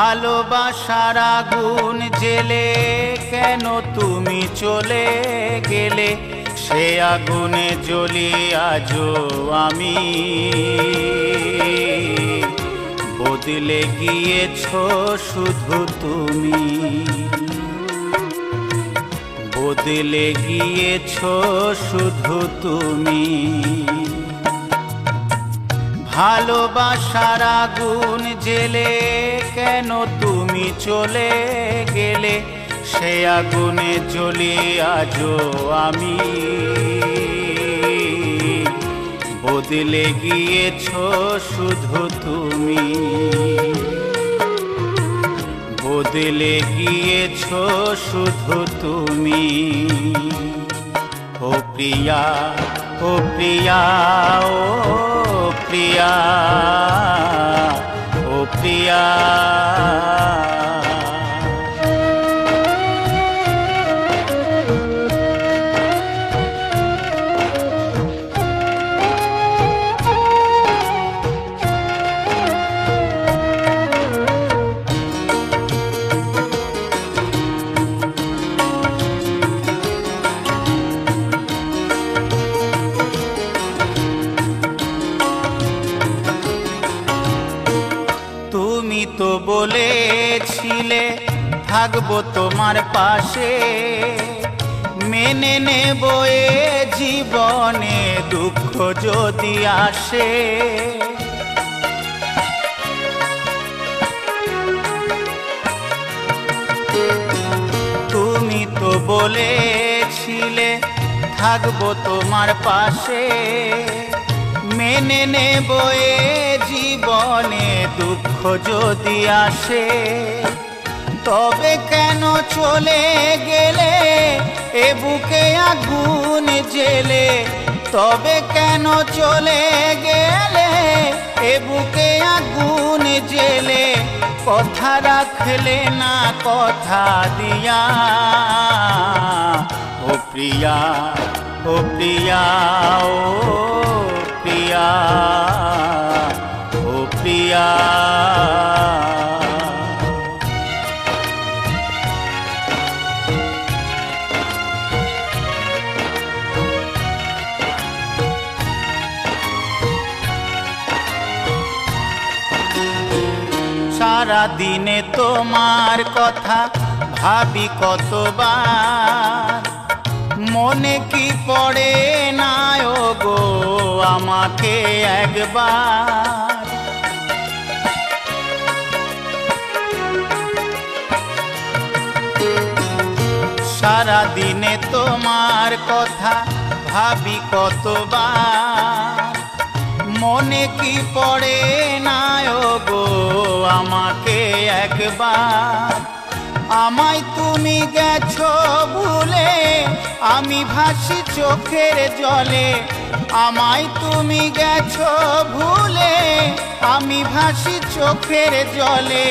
ভালোবাসার আগুন জেলে কেন তুমি চলে গেলে, সে আগুনে জ্বলি আজও আমি। বদলে গিয়েছো শুধু তুমি, বদলে গিয়েছো শুধু তুমি। ভালোবাসার আগুন জেলে কেন তুমি চলে গেলে, সে আগুনে জ্বলি আজও আমি। বদলে গিয়েছো শুধু তুমি, বদলে গিয়েছো শুধু তুমি। ও প্রিয়া, ও প্রিয়া, ও প্রিয়া, ও প্রিয়া। তুমি তো বলেছিলে থাকবো তোমার পাশে, মেনে নেব এ জীবনে দুঃখ যদি আসে। তুমি তো বলেছিলে থাকবো তোমার পাশে, মেনে নেব এ জীবনে দুঃখ যদি আসে। তবে কেন চলে গেলে এ বুকে আগুন জেলে, তবে কেন চলে গেলে এ বুকে আগুন জেলে। কথা রাখলে না কথা দিয়া, ও প্রিয়া, ও প্রিয়া, ও প্রিয়া, ও প্রিয়া। সারা দিনে তোমার কথা ভাবি কতবার, মনে কি পড়ে না ও গো আমাকে একবার। সারা দিনে তোমার কথা ভাবি কতবার, মনে কি পড়ে না ও গো আমাকে একবার। আমায় তুমি গেছো ভুলে, আমি ভাসি চোখের জলে। আমায় তুমি গেছো ভুলে, আমি ভাসি চোখের জলে।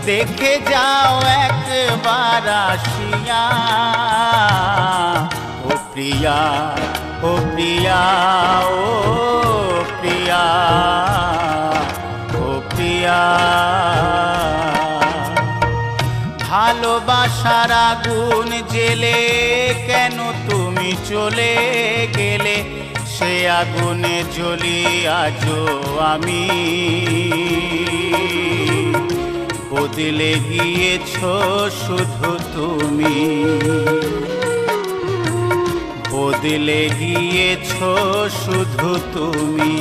দেখে যাও একবার আসিয়া, ও প্রিয়া, ও প্রিয়া, ও প্রিয়া, ও প্রিয়া। ভালোবাসার আগুন জেলে কেন তুমি চলে গেলে, সে আগুনে জ্বলি আজও আমি। বদলে গিয়েছো শুধু তুমি, বদলে গিয়েছো শুধু তুমি।